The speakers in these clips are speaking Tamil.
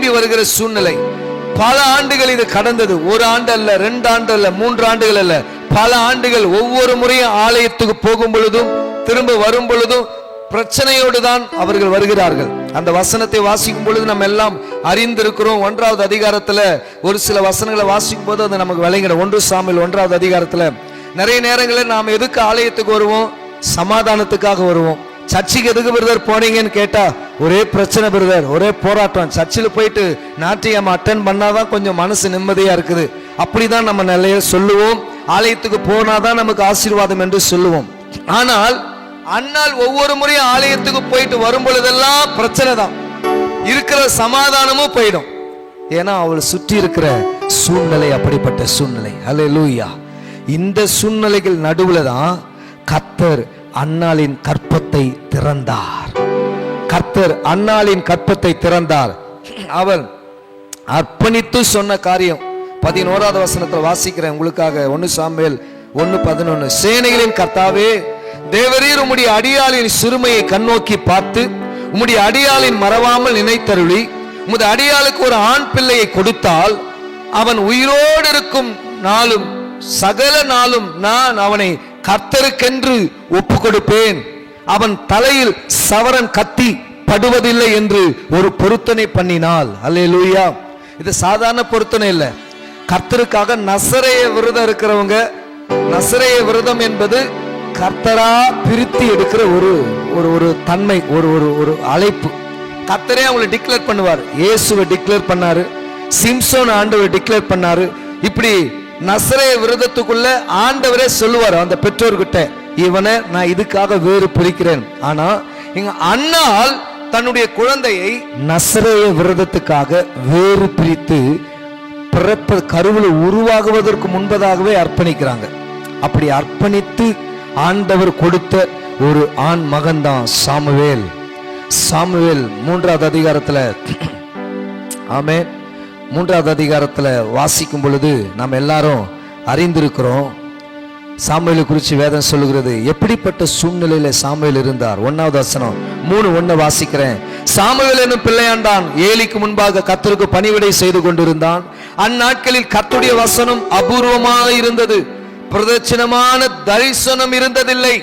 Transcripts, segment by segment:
எழும்பி வருகிற சூழ்நிலை. பல ஆண்டுகள் இது கடந்தது. ஒரு ஆண்டு அல்ல, 2 ஆண்டு அல்ல, 3 ஆண்டுகள் அல்ல, பல ஆண்டுகள். ஒவ்வொரு முறையும் ஆலயத்துக்கு போகும் பொழுதும் திரும்ப வரும் பொழுதும் பிரச்சனையோடு தான் அவர்கள் வருகிறார்கள். அந்த வசனத்தை வாசிக்கும் பொழுது நம்ம எல்லாம் அறிந்திருக்கிறோம். 1வது அதிகாரத்துல ஒரு சில வசனங்களை வாசிக்கும் போது அது நமக்கு விளங்கிடும். 1 சாமுவேல் 1வது அதிகாரத்துல நிறைய நேரங்களில் நாம் எதுக்கு ஆலயத்துக்கு வருவோம்? சமாதானத்துக்காக வருவோம். சர்ச்சுக்கு எதுக்கு பிரதர் போனீங்கன்னு கேட்டா, ஒரே பிரச்சனை பிரதர், ஒரே போராட்டம். சர்ச்சில் போயிட்டு நாட்டியம் அட்டன் பண்ணாதான் கொஞ்சம் மனசு நிம்மதியா இருக்குது. அப்படிதான் நம்ம நிறைய சொல்லுவோம். ஆலயத்துக்கு போனாதான் நமக்கு ஆசீர்வாதம் என்று சொல்லுவோம். ஆனால் அண்ணால் ஒவ்வொரு முறையும் ஆலயத்துக்கு போயிட்டு வரும் பொழுதெல்லாம் பிரச்சனை தான். இருக்கிற சமாதானமும் போயிடும். ஏன்னா அவள் சுற்றி இருக்கிற சூழ்நிலை அப்படிப்பட்ட சூழ்நிலை. அல்லேலூயா. இந்த சூழ்நிலைகள் நடுவுல தான் கர்த்தர் அன்னாளின் கற்பத்தை திறந்தார். கர்த்தர் அன்னாளின் கற்பத்தை திறந்தார். அவள் அர்ப்பணித்து சொன்ன காரியம் 11வது வசனத்தில் வாசிக்கிறேன் உங்களுக்காக. 1 சாமுவேல் 1:11. சேனைகளின் கர்த்தாவே, தேவரீர் உம்முடைய அடியாளின் சிறுமையை கண்ணோக்கி பார்த்து உம்முடைய அடியாளின் மறவாமல் நினைத்தருளி உமது அடியாளுக்கு ஒரு ஆண் பிள்ளையை கொடுத்தால் அவன் உயிரோடு இருக்கும் நாளும் சகல நாளும் நான் அவனை கர்த்தருக்கென்று ஒப்பு கொடுப்பேன். அவன் தலையில் சவரன் கத்தி படுவதில்லை என்று ஒரு பொருத்தனை பண்ணினாள். அல்லேலூயா. இது சாதாரண பொருத்தனை இல்லை. கர்த்தருக்காக நசரேய விரதம் இருக்கிறவங்க, நசரேய விரதம் என்பது கர்த்தரா பிரித்து எடுக்கிற ஒரு தன்மை, ஒரு அழைப்பு. கர்த்தரே அவங்களை டிக்ளேர் பண்ணுவார். இயேசுவை டிக்ளேர் பண்ணாரு, சிம்சோன் ஆண்டவர் டிக்ளேர் பண்ணாரு. இப்படி நசரேய விரதத்துக்குள்ள ஆண்டவரே சொல்லுவார் அந்த பெற்றோர்கிட்ட, இவனை நான் இதுக்காக வேறு பிரிக்கிறேன். ஆனா இங்க அண்ணால் தன்னுடைய குழந்தையை நசரேய விரதத்துக்காக வேறு பிரித்து பிறப்பு கருவில் உருவாகுவதற்கு முன்பதாகவே அர்ப்பணிக்கிறாங்க. அப்படி அர்ப்பணித்து ஆண்டவர் கொடுத்த ஒரு ஆண் மகன் தான் சாமுவேல். சாமுவேல் 3வது அதிகாரத்துல, ஆமென், 3வது அதிகாரத்துல வாசிக்கும் பொழுது நாம் எல்லாரும் அறிந்திருக்கிறோம். சாமுவேலை குறித்து வேதம் சொல்லுகிறது. எப்படிப்பட்ட சூழ்நிலையில சாமுவேல் இருந்தார்? 1வது வசனம் 3:1 வாசிக்கிறேன். சாமுவேல் என்னும் பிள்ளையாண்டான் ஏலிக்கு முன்பாக கர்த்தருக்கு பணிவிடை செய்து கொண்டிருந்தான். அந்நாட்களில் கர்த்தருடைய வசனம் அபூர்வமாக இருந்தது, பிரதட்சணமான தரிசனம் இருந்ததில்லை.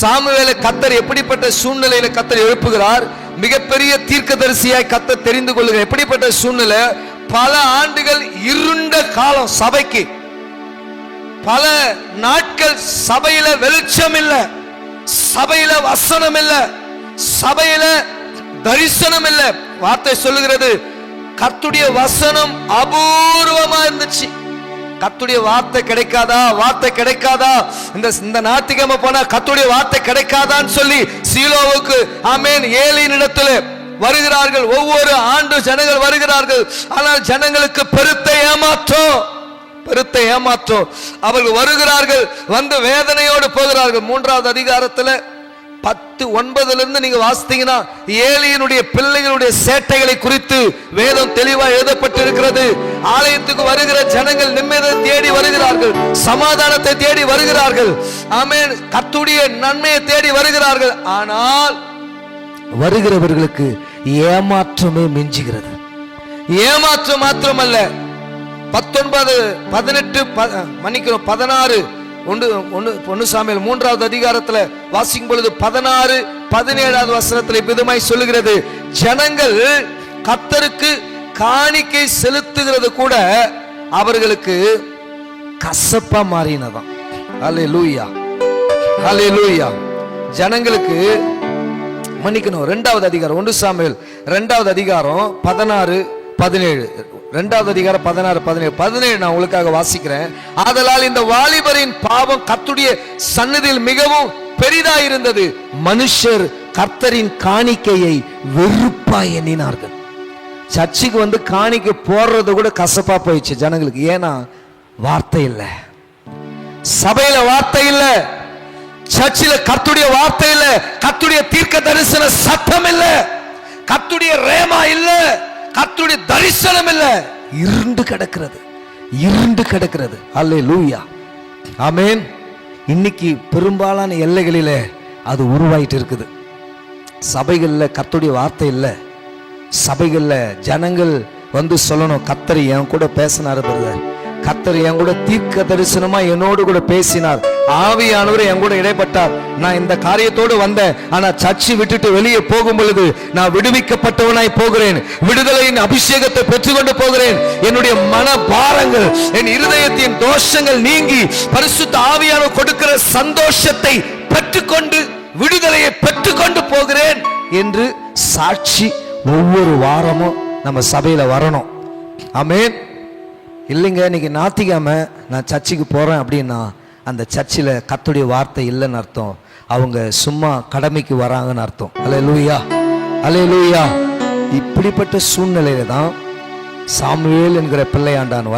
சாமுவேலை கர்த்தர் எப்படிப்பட்ட சூழ்நிலையில கர்த்தர் எழுப்புகிறார்? மிகப்பெரிய தீர்க்கதரிசியாய் கர்த்தர் தெரிந்து கொள்ளுகிறார். எப்படிப்பட்ட சூழ்நிலை? பல ஆண்டுகள் இருண்ட காலம் சபைக்கு. பல நாட்கள் சபையில வெளிச்சம் இல்ல, சபையில வசனம் இல்ல, சபையில தரிசனம் இல்ல. வார்த்தை சொல்லுகிறது, கர்த்தருடைய வசனம் அபூர்வமா இருந்துச்சு. கர்த்தருடைய வார்த்தை கிடைக்காதா? வார்த்தை கிடைக்காதா? இந்த ஞாயிற்றுக்கிழமை போனா கர்த்தருடைய வார்த்தை கிடைக்காதான்னு சொல்லி சீலோவுக்கு, ஆமென், ஏலியின் இடத்துல வருகிறார்கள். ஒவ்வொரு ஆண்டு ஜனங்கள் வருகிறார்கள். ஆனால் ஜனங்களுக்கு பெருத்த ஏமாற்றம். அவர்கள் வருகிறார்கள், வந்து வேதனையோடு போகிறார்கள். 3வது அதிகாரத்துல 10:9 நீங்க வாசித்தீங்கன்னா ஏலியினுடைய பிள்ளைகளுடைய சேட்டைகளை குறித்து வேதம் தெளிவாக எழுதப்பட்டிருக்கிறது. ஆலயத்துக்கு வருகிற ஜனங்கள் நிம்மதியை தேடி வருகிறார்கள், சமாதானத்தை தேடி வருகிறார்கள், ஆமென், கர்த்தருடைய நன்மையை தேடி வருகிறார்கள். ஆனால் வருகிறவர்களுக்கு ஏமாற்றமே மிஞ்சுகிறது. ஏமாற்றம் மாத்திரமல்ல, 16 1 சாமுவேல் 3வது அதிகாரத்துல வாசிக்கும் பொழுது 16, 17வது வசனத்துல விதமாய் சொல்லுகிறது, ஜனங்கள் கர்த்தருக்கு காணிக்கை செலுத்துகிறது கூட அவர்களுக்கு கசப்பா மாறினதாம். அல்லேலூயா, அல்லேலூயா. ஜனங்களுக்கு மன்னிக்கணும். 2வது அதிகாரம் 1 சாமுவேல் 2வது அதிகாரம் 16, 17, 2வது அதிகாரம் 16, 17, 17 நான் உங்களுக்காக வாசிக்கிறேன். ஆதலால் இந்த வாலிபரின் பாவம் கர்த்தருடைய சந்நிதியில் மிகவும் பெரிதாயிருந்தது. மனுஷர் கர்த்தரின் காணிக்கையை வெறுப்பாய் எண்ணினார்கள். சர்ச்சுக்கு வந்து காணிக்கை போடுறது கூட கசப்பா போயிடுச்சு ஜனங்களுக்கு. ஏன்னா வார்த்தை இல்ல, சபையில வார்த்தை இல்ல, சர்ச்சில் கர்த்தருடைய வார்த்தை இல்ல, கர்த்தருடைய தீர்க்க தரிசன சத்தம் இல்ல, கர்த்தருடைய ரேமா இல்ல, கர்த்தருடைய தரிசனம் இல்ல. இருண்டு கிடக்கிறது. அல்லேலூயா, ஆமென். இன்னைக்கு பெரும்பாலான எல்லைகளில அது உருவாயிட்டு இருக்குது. சபைகள்ல கர்த்தருடைய வார்த்தை இல்ல, சபைகள்ல ஜனங்கள் வந்து சொல்லணும், கர்த்தர் என் கூட பேசினாரு பிரதர், கர்த்தர் என் கூட தீர்க்க தரிசனமா என்னோடு கூட பேசினார், ஆவியானவர் என் கூட இடைப்பட்டார், நான் இந்த காரியத்தோடு வந்தேன், ஆனா சர்ச்சை விட்டுட்டு வெளியே போகும் பொழுது நான் விடுவிக்கப்பட்டவனாய் போகிறேன், விடுதலையின் அபிஷேகத்தை பெற்றுக்கொண்டு போகிறேன், என்னுடைய மன பாரங்கள், என் இருதயத்தின் தோஷங்கள் நீங்கி பரிசுத்த ஆவியானவர் கொடுக்கிற சந்தோஷத்தை பெற்றுக்கொண்டு விடுதலையை பெற்றுக்கொண்டு போகிறேன் என்று சாட்சி ஒவ்வொரு வாரமும் நம்ம சபையில வரணும். ஆமென். இல்லைங்க இன்னைக்கு ஞாயிற்றுக்கிழமை நான் சர்ச்சுக்கு போறேன் அப்படின்னா அந்த சர்ச்சில் கர்த்தருடைய வார்த்தை இல்லைன்னு அர்த்தம், அவங்க சும்மா கடமைக்கு வராங்கன்னு அர்த்தம். அல்லேலூயா, அல்லேலூயா. இப்படிப்பட்ட சூழ்நிலையில தான் சாமுவேல் என்கிற பிள்ளையாண்டான்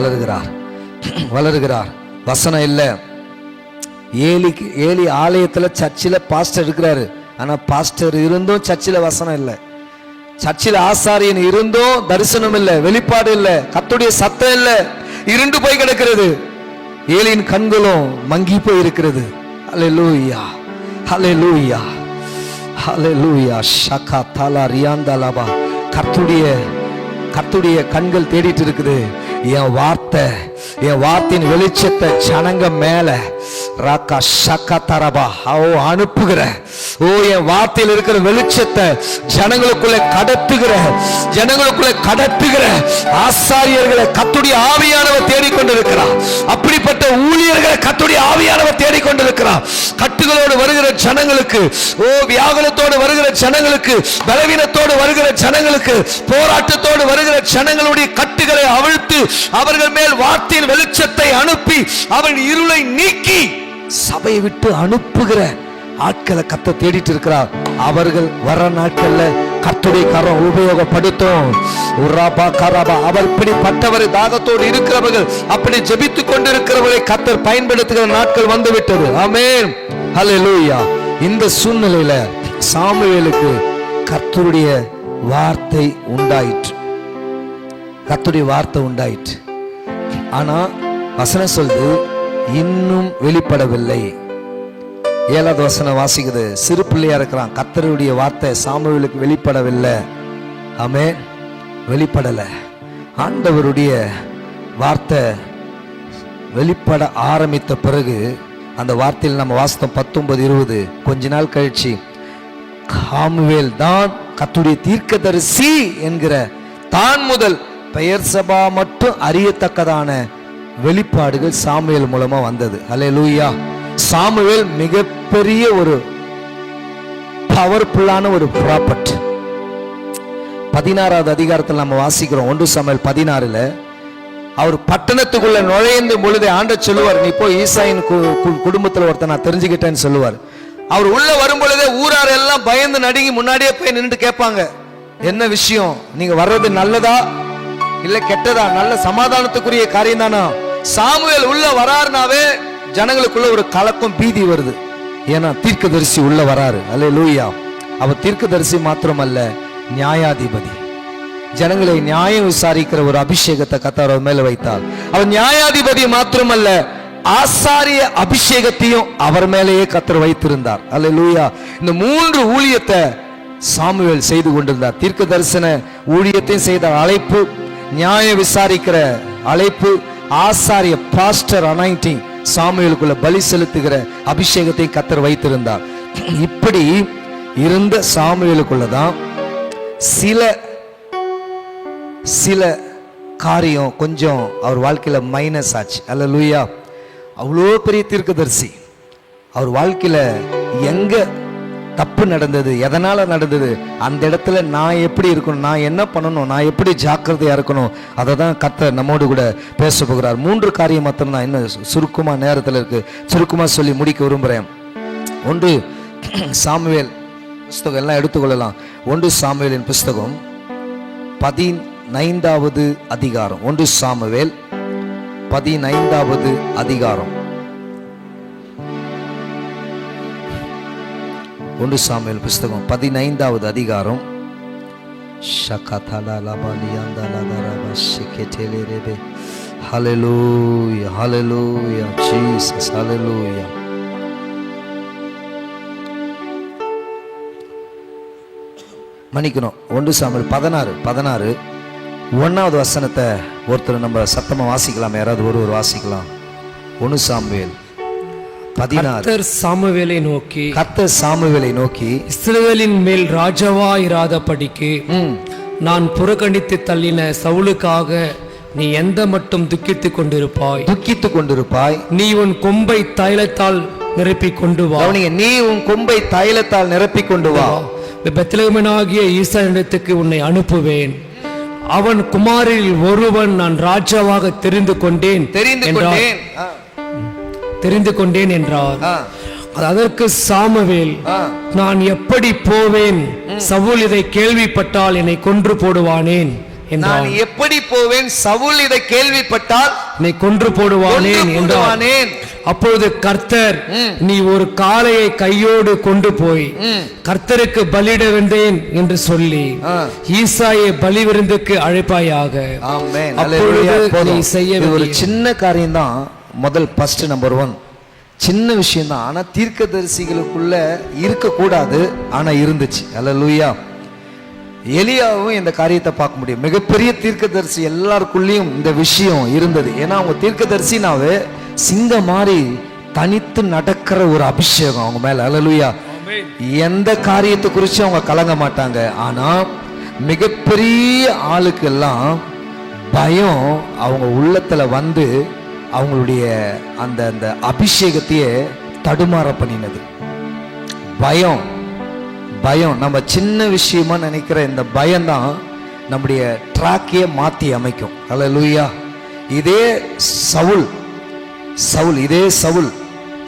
வளருகிறார். வசனம் இல்லை. ஏலி ஆலயத்தில் சர்ச்சில் பாஸ்டர் இருக்கிறாரு, ஆனா பாஸ்டர் இருந்தும் சர்ச்சில் வசனம் இல்லை, சர்ச்சில் ஆசாரியன் இருந்தும் தரிசனம் இல்லை, வெளிப்பாடு இல்லை, கர்த்தருடைய சத்தம் இல்லை, இருண்டு போய் கிடக்கிறது, ஏலியின் கண்களும் மங்கி போய் இருக்கிறது. ஹல்லேலூயா, ஹல்லேலூயா, ஹல்லேலூயா. ஷகா தலா ரியாந்தலபா. கர்த்தருடைய கண்கள் தேடிட்டு இருக்குது, என் வார்த்தையின் வெளிச்சத்தை ஜனங்க மேல ராக்கா ஷக்கா தரபா அனுப்புகிற, என் வார்த்தையில் இருக்கிற வெளிச்சத்தை ஜனங்களுக்குள்ள கடத்துகிற ஆசாரியர்களை கர்த்தருடைய ஆவியானவர் தேடிக்கொண்டிருக்கிறார். அப்படிப்பட்ட ஊழியர்களை கர்த்தருடைய ஆவியானவர் தேடிக்கொண்டிருக்கிறார். கட்டுகளோடு வருகிற ஜனங்களுக்கு, வியாகுலத்தோடு வருகிற ஜனங்களுக்கு, பலவீனத்தோடு வருகிற ஜனங்களுக்கு, போராட்டத்தோடு வருகிற ஜனங்களுடைய கட்டுகளை அவிழ்த்து அவர்கள் மேல் வார்த்தையின் வெளிச்சத்தை அனுப்பி அவர்கள் இருளை நீக்கி சபையை விட்டு அனுப்புகிற ஆட்களை கர்த்தர் தேடிட்டு இருக்கிறார். அவர்கள் வர நாட்கள்ல கர்த்தருடைய கரம் உபயோகப்படுத்தும். அவர் இப்படிப்பட்டவரை தாகத்தோடு இருக்கிறவர்கள், அப்படி ஜெபித்துக் கொண்டிருக்கிறவர்களை கர்த்தர் பயன்படுத்துகிற நாட்கள் வந்து விட்டது. ஆமென், ஹல்லேலூயா. இந்த சூழ்நிலையில சாமுவேலுக்கு கர்த்தருடைய வார்த்தை உண்டாயிற்று. ஆனா வசனம் சொல்லுது, இன்னும் வெளிப்படவில்லை. 7வது வசனம் வாசிக்குது, சிறு பிள்ளையா இருக்கிறான், கர்த்தருடைய வார்த்தை சாமுவேலுக்கு வெளிப்படவில்லை. ஆமென், வெளிப்படல. ஆண்டவருடைய வார்த்தை வெளிப்பட ஆரம்பித்த பிறகு அந்த வார்த்தையில் நம்ம வாசித்தோம் 19-20. கொஞ்ச நாள் கழிச்சு சாமுவேல் தான் கர்த்தருடைய தீர்க்கதரிசி என்கிற தான் முதல் பெயர் சபா மட்டும் அறியத்தக்கதான வெளிப்பாடுகள் சாமுவேல் மூலமா வந்தது. அல்லேலூயா. சாமுவேல் மிகப்பெரிய ஒரு பவர்ஃபுல்லான ஒரு ப்ராப்பர்ட். 16வது அதிகாரத்தில் நம்ம வாசிக்கிறோம், 1 சாமுவேல் 16ல அவர் பட்டணத்துக்குள்ள நுழைந்த பொழுது ஆண்டவர் சொல்லுவார், நீ போய் ஈசாயின் குடும்பத்தில் ஒருத்தர் நான் தெரிஞ்சுக்கிட்டேன்னு சொல்லுவார். அவர் உள்ள வரும் பொழுதே ஊரார் எல்லாம் பயந்து நடுங்கி முன்னாடியே போய் நின்று கேட்பாங்க, என்ன விஷயம், நீங்க வர்றது நல்லதா இல்ல கெட்டதா, நல்ல சமாதானத்துக்குரிய காரியம் தானா? சாமுவேல் உள்ள வராருனாவே ஜனங்களுக்குள்ள ஒரு கலக்கம், பீதி வருது. ஏன்னா தீர்க்கதரிசி உள்ள வராரு. அல்லேலூயா. அவர் தீர்க்கதரிசி மாத்திரமல்ல, நியாயாதிபதி. ஜனங்களை நியாயம் விசாரிக்கிற ஒரு அபிஷேகத்தை கர்த்தர் அவர் மேல வைத்தார். அவர் நியாயாதிபதி மாத்திரமல்ல, ஆசாரிய அபிஷேகத்தையும் அவர் மேலேயே கர்த்தர் வைத்திருந்தார். அல்லேலூயா. இந்த 3 ஊழியத்தை சாமுவேல் செய்து கொண்டிருந்தார். தீர்க்க தரிசன ஊழியத்தையும் செய்த அழைப்பு, நியாய விசாரிக்கிற அழைப்பு, ஆசாரிய பாஸ்டர் அனாயிண்டிங், சாமுவேலுக்குள்ள பலி செலுத்துகிற அபிஷேகத்தை கர்த்தர் வைத்திருந்தார். இப்படி இருந்த சாமுவேலுக்குள்ளதான் சில காரியம் கொஞ்சம் அவர் வாழ்க்கையில மைனஸ் ஆச்சு. அல்லேலூயா. அவ்வளோ பெரிய தீர்க்கதரிசி, அவர் வாழ்க்கையில எங்க தப்பு நடந்தது, எதனால நடந்தது, அந்த இடத்துல நான் எப்படி இருக்கணும், நான் என்ன பண்ணணும், நான் எப்படி ஜாக்கிரதையா இருக்கணும், அதை தான் கர்த்தர் நம்மோடு கூட பேச போகிறார். 3 காரியம் மாத்திரம் தான், இன்னும் சுருக்கமா நேரத்தில் இருக்கு, சுருக்கமா சொல்லி முடிக்க விரும்புகிறேன். 1 சாமுவேல் புஸ்தகம் எல்லாம் எடுத்துக்கொள்ளலாம். 1 சாமுவேலின் புஸ்தகம் 15வது அதிகாரம். 1 சாமுவேல் 15வது அதிகாரம். 1 சாமுவேல் புஸ்தகம் 15வது அதிகாரம். ஹல்லேலூயா, ஹல்லேலூயா, ஜீசஸ், ஹல்லேலூயா. மன்னிக்கணும், 1 சாமுவேல் 16 1வது வசனத்தை ஒருத்தர் நம்ம சத்தமா வாசிக்கலாம். யாராவது ஒரு வாசிக்கலாம். 1 சாமுவேல் 16. கர்த்தர் சாமுவேலை நோக்கி இஸ்ரவேலின் மேல் ராஜாவாயிராதபடிக்கு நான் புறக்கணித்து தள்ளின சவுலுக்காக நீ எந்த மட்டும் துக்கித்துக் கொண்டிருப்பாய். நீ உன் கொம்பை தைலத்தால் நிரப்பி கொண்டு வா. நீ உன் கொம்பை தைலத்தால் நிரப்பி கொண்டு வா. பெத்லெகேமாகிய ஈசானிடத்துக்கு உன்னை அனுப்புவேன். அவன் குமாரில் ஒருவன் நான் ராஜாவாக தெரிந்து கொண்டேன் என்றார். அதற்கு சாமுவேல், நான் எப்படி போவேன்? சவுல் இதை கேள்விப்பட்டால் என்னை கொன்று போடுவானேன். நான் எப்படி போவேன்? சவுல் இதை கேள்விப்பட்டால் என்னை கொன்று போடுவானேன் என்றான். அப்பொழுது கர்த்தர், நீ ஒரு காளையை கையோடு கொண்டு போய் கர்த்தருக்கு பலியிட வந்தேன் என்று சொல்லி ஈசாயை பலி விருந்துக்கு அழைப்பாயாக. அப்பொழுது செய்ய ஒரு சின்ன காரியம் தான். ஃபர்ஸ்ட் நம்பர் 1 சின்ன விஷயம் தான். ஆனா தீர்க்கதரிசிகளுக்குள்ள இருக்கக்கூடாது, ஆனா இருந்துச்சு. அல்லேலூயா. எலியாவும் இந்த காரியத்தை பார்க்க முடியும். மிகப்பெரிய தீர்க்கதரிசி எல்லாருக்குள்ளேயும் இந்த விஷயம் இருந்தது. ஏன்னா அவங்க தீர்க்கதரிசினாவே சிங்கம் மாதிரி தனித்து நடக்கிற ஒரு அபிஷேகம் அவங்க மேல. அல்லேலூயா. எந்த காரியத்தை குறித்து அவங்க கலங்க மாட்டாங்க. ஆனா மிகப்பெரிய ஆளுக்கெல்லாம் பயம் அவங்க உள்ளத்துல வந்து அவங்களுடைய அந்த அந்த அபிஷேகத்தையே தடுமாற பண்ணினது. பயம் நம்ம சின்ன விஷயமா நினைக்கிற இந்த பயம்தான் நம்முடைய ட்ராக்கையே மாத்தி அமைக்கும். அல்லேலூயா. இதே சவுல்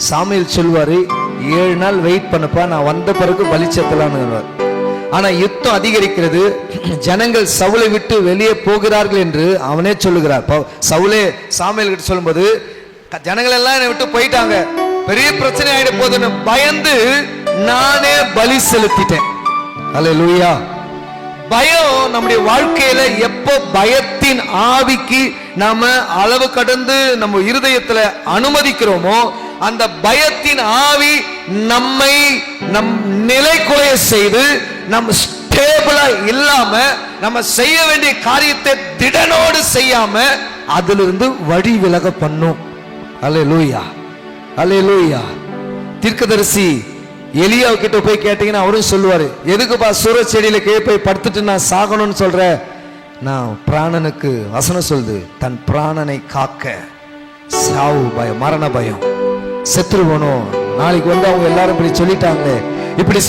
சாமுவேல் சொல்வாரு, 7 நாள் வெயிட் பண்ணப்பா, நான் வந்த பிறகு பலிச்சத்தலான்னு. ஆனா யுத்தம் அதிகரிக்கிறது, ஜனங்கள் சவுலை விட்டு வெளியே போகிறார்கள் என்று அவனே சொல்லுகிறார். சவுலே சாமுவேல் கிட்ட சொல்லும்போது, ஜனங்கள் எல்லாம் என்னை விட்டு போயிட்டாங்க, பெரிய பிரச்சனை ஆயிட போதுன்னு பயந்து நானே பலி செலுத்திட்டேன். அல்லேலூயா. பயம் நம்முடைய வாழ்க்கையில எப்போ பயத்தின் ஆவிக்கு நாம அளவு கடந்து நம்ம இருதயத்துல அனுமதிக்கிறோமோ, அந்த பயத்தின் ஆவி நம்மை நிலை குலைய செய்து நம்ம ஸ்டேபிளா இல்லாம நம்ம செய்ய வேண்டிய காரியத்தை திடனோடு செய்யாம அதிலிருந்து வழி விலக பண்ணும். அல்லேலூயா. தீர்க்கதரிசி எலியா கிட்ட போய் கேட்டீங்கன்னா அவரும் சொல்லுவாரு, எதுக்குப்பா சூரஜ் செடியில கீழே போய் படுத்துட்டு நான் சாகணும்னு சொல்ற? நான் பிராணனுக்கு வசனம் சொல்லுது, தன் பிராணனை காக்க. சாவு பயம், மரண பயம், செத்துருவனும். நாளைக்கு வந்து அவங்க எல்லாரும் இப்படி சொல்லிட்டாங்களே, இப்படி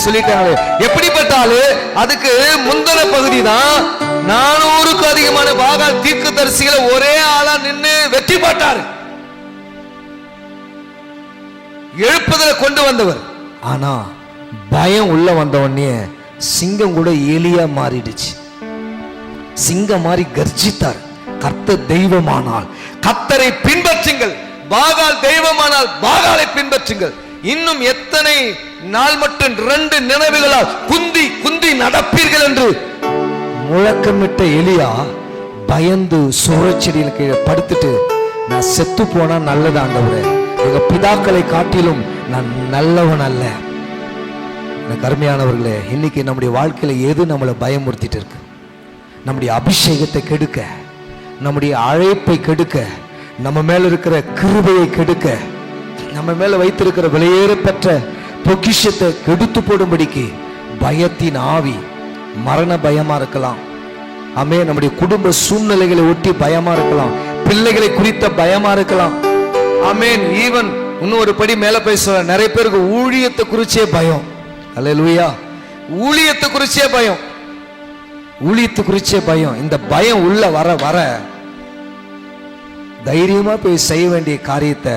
சொல்லிட்டாங்களே. எப்படிப்பட்டாலு அதுக்கு முந்தின பகுதி தான் 400க்கும் அதிகமான பாகால் தீர்க்கதரிசிகளை ஒரே ஆளா நின்று வெற்றி போட்டாரு, எழுப்புதல கொண்டு வந்தவர். ஆனா பயம் உள்ள வந்த உடனே சிங்கம் கூட எலியா மாறிடுச்சு. சிங்கம் மாறி கர்ஜித்தார். கர்த்தர் தெய்வமானால் கர்த்தரை பின்பற்றுங்கள், பாகால் தெய்வமானால் பாகாலை பின்பற்றுங்கள். இன்னும் எத்தனை நாள் மட்டும் 2 நினைவுகளால் குந்தி நடப்பீர்கள் என்று முழக்கமிட்ட எலியா பயந்து சூரச்செடியில் கீழே படுத்துட்டு, நான் செத்து போனா நல்லது ஆண்டவரே, எங்க பிதாக்களை காட்டிலும் நான் நல்லவன் அல்ல. கருமையானவர்களே, இன்னைக்கு நம்முடைய வாழ்க்கையில எது நம்மளை பயமுறுத்திட்டு இருக்கு? நம்முடைய அபிஷேகத்தை கெடுக்க, நம்முடைய அழைப்பை கெடுக்க, நம்ம மேல இருக்கிற கிருபையை கெடுக்க, நம்ம மேல வைத்திருக்கிற விலையேற பெற்ற பொக்கிஷத்தை கெடுத்து போடும்படிக்கு பயத்தின் ஆவி, மரண பயமா இருக்கலாம். ஆமே, நம்முடைய குடும்ப சூழ்நிலைகளை ஒட்டி பயமா இருக்கலாம், பிள்ளைகளை குறித்த பயமா இருக்கலாம். ஆமென். ஈவன் இன்னும் ஒரு படி மேல போய் சொல்ல, நிறைய பேருக்கு ஊழியத்தை குறிச்சே பயம். அல்லேலூயா. ஊழியத்தை குறிச்சே பயம். இந்த பயம் உள்ள வர வர தைரியமா போய் செய்ய வேண்டிய காரியத்தை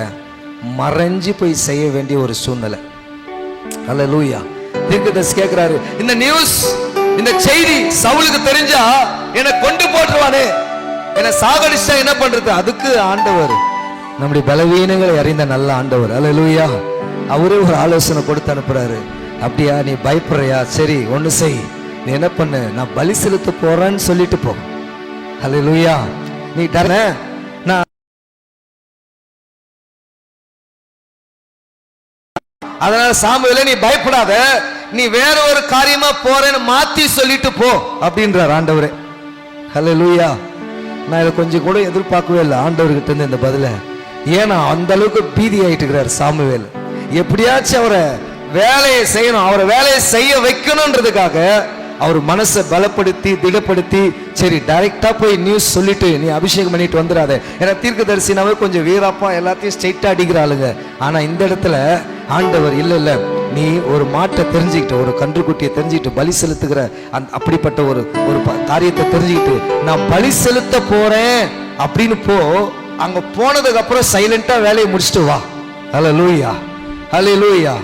மறைஞ்சு போய் செய்ய வேண்டிய ஒரு சூழ்நிலை. அல்லேலூயா. தீர்க்கதரிசி கேட்கிறாரு, இந்த நியூஸ், இந்த செய்தி சவுலுக்கு தெரிஞ்சா என்னை கொண்டு போட்டுருவானே, என்னை சாகடிச்சா என்ன பண்றது? அதுக்கு ஆண்டவர், நம்முடைய பலவீனங்களை அறிந்த நல்ல ஆண்டவர், அல்லேலூயா, அவரே ஒரு ஆலோசனை கொடுத்து அனுப்புறாரு. அப்படியா, நீ பயப்படுறியா? சரி, ஒண்ணு செய், நீ என்ன பண்ணு, நான் பலி செலுத்த போறேன்னு சொல்லிட்டு போ. அல்லேலூயா. நீ நான் அதனால சாமுவேலே நீ பயப்படாத, நீ வேற ஒரு காரியமா போறேன்னு மாத்தி சொல்லிட்டு போ அப்படின்றார் ஆண்டவரே. ஹல்லேலூயா. நான் இதை கொஞ்சம் கூட எதிர்பார்க்கவே இல்லை ஆண்டவர்கிட்ட இருந்து இந்த பதில. ஏன்னா அந்த அளவுக்கு பீதி ஆயிட்டு இருக்கிறார் சாமுவேல். எப்படியாச்சும் அவரை வேலையை செய்யணும், அவரை வேலையை செய்ய வைக்கணும்ன்றதுக்காக அவர் மனசை பலப்படுத்தி திடப்படுத்தி, சரி டைரக்டா போய் நியூஸ் சொல்லிட்டு நீ அபிஷேகம் பண்ணிட்டு வந்துடாத. ஏன்னா தீர்க்கதரிசினாவே கொஞ்சம் வீராப்பா எல்லாத்தையும் ஸ்ட்ரைட்டா அடிக்கிற ஆளுங்க. ஆனா இந்த இடத்துல ஆண்டவர் இல்ல, நீ ஒரு மாட்டை தெரிஞ்சுக்கிட்டு, ஒரு கன்றுக்குட்டியை தெரிஞ்சுக்கிட்டு பலி செலுத்துகிற அப்படிப்பட்ட ஒரு காரியத்தை தெரிஞ்சுக்கிட்டு நான் பலி செலுத்த போறேன் அப்படின்னு போ. அங்க போனதுக்கு அப்புறம் சைலண்டா வேலையை முடிச்சுட்டு வா. ஹல்லேலூயா, ஹல்லேலூயா.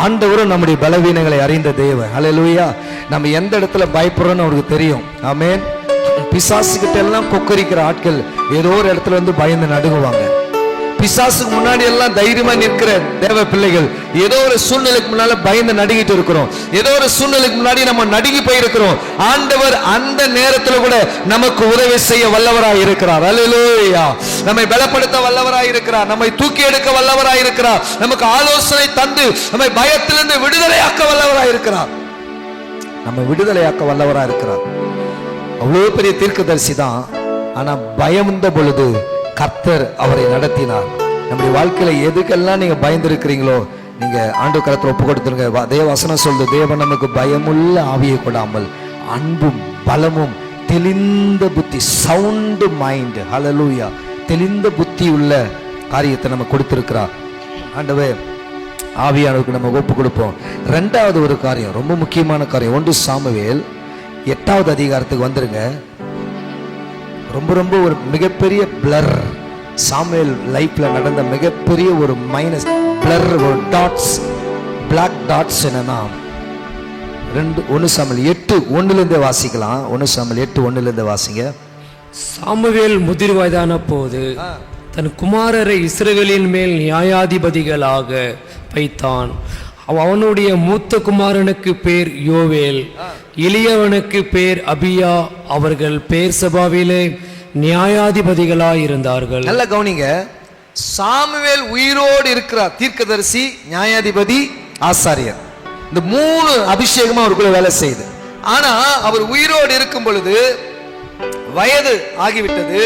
ஆண்டவரும் நம்முடைய பலவீனங்களை அறிந்த தேவன். ஹல்லேலூயா. நம்ம எந்த இடத்துல பயப்படுறோம்னு அவருக்கு தெரியும். ஆமென். பிசாசுகிட்ட எல்லாம் கொக்கரிக்கிற ஆட்கள் ஏதோ ஒரு இடத்துல வந்து பயந்து நடுங்குவாங்க. பிசாசுக்கு முன்னாடி எல்லாம் தைரியமா நிற்கிற தேவ பிள்ளைகள் ஏதோ ஒரு சூழ்நிலைக்கு முன்னால பயந்து நடுங்கிட்டு இருக்கிறோம். ஏதோ ஒரு சூழ்நிலைக்கு முன்னாடி நம்ம நடுங்கி போயிருக்கிறோம். ஆண்டவர் அந்த நேரத்தில் கூட நமக்கு உதவி செய்ய வல்லவராய் இருக்கிறார். அல்லேலூயா. நம்மை பலப்படுத்த வல்லவராய் இருக்கிறார். நம்மை தூக்கி எடுக்க வல்லவராய் இருக்கிறார். நமக்கு ஆலோசனை தந்து நம்மை பயத்திலிருந்து விடுதலையாக்க வல்லவராய் இருக்கிறார். நம்ம விடுதலையாக்க வல்லவராய் இருக்கிறார். அவ்வளவு பெரிய தீர்க்கதரிசி தான். ஆனா பயந்த பொழுது கர்த்தர் அவரை நடத்தினார். நம்முடைய வாழ்க்கையில எதுக்கெல்லாம் நீங்க பயந்து இருக்கிறீங்களோ நீங்க ஆண்டு கரத்துல ஒப்பு கொடுத்துருங்க. தேவ வசனம் சொல்லுது, தேவன் நமக்கு பயமுள்ள ஆவியை கொடாமல் அன்பும் பலமும் தெளிந்த புத்தி, சவுண்ட் மைண்ட், ஹல்லேலூயா, தெளிந்த புத்தி உள்ள காரியத்தை நம்ம கொடுத்திருக்கிறார். ஆண்டவே ஆவியானவருக்கு நம்ம ஒப்பு கொடுப்போம். ரெண்டாவது ஒரு காரியம், ரொம்ப முக்கியமான காரியம். 1 சாமுவேல் 8வது அதிகாரத்துக்கு வந்துருங்க. ரொம்ப ஒரு மிகப்பெரிய பிளர், சாமுவேல் லைஃப்ல நடந்த மிகப்பெரிய ஒரு மைனஸ் பிளர், ஒரு டாட்ஸ், பிளாக் டாட்ஸ். என்னன்னா 1 சாமுவேல் 8:1 வாசிக்கலாம். 1 சாமுவேல் 8:1 வாசிங்க. சாமுவேல் முதிர் வயதான போது தன் குமாரரை இஸ்ரவேலின் மேல் நியாயாதிபதிகளாக வைத்தான். அவனுடைய மூத்த குமாரனுக்கு பேர் யோவேல், இளையவனுக்கு பேர் அபியா. அவர்கள் பெயர்சபாவிலே நியாயாதிபதிகளாய் இருந்தார்கள். நல்ல கவனிங்க, சாமுவேல் உயிரோடு இருக்கிறார். தீர்க்கதரிசி, நியாயாதிபதி, ஆசாரியர், இந்த 3 அபிஷேகமா அவருக்குள்ள வேலை செய்யுது. ஆனா அவர் உயிரோடு இருக்கும் பொழுது வயது ஆகிவிட்டது.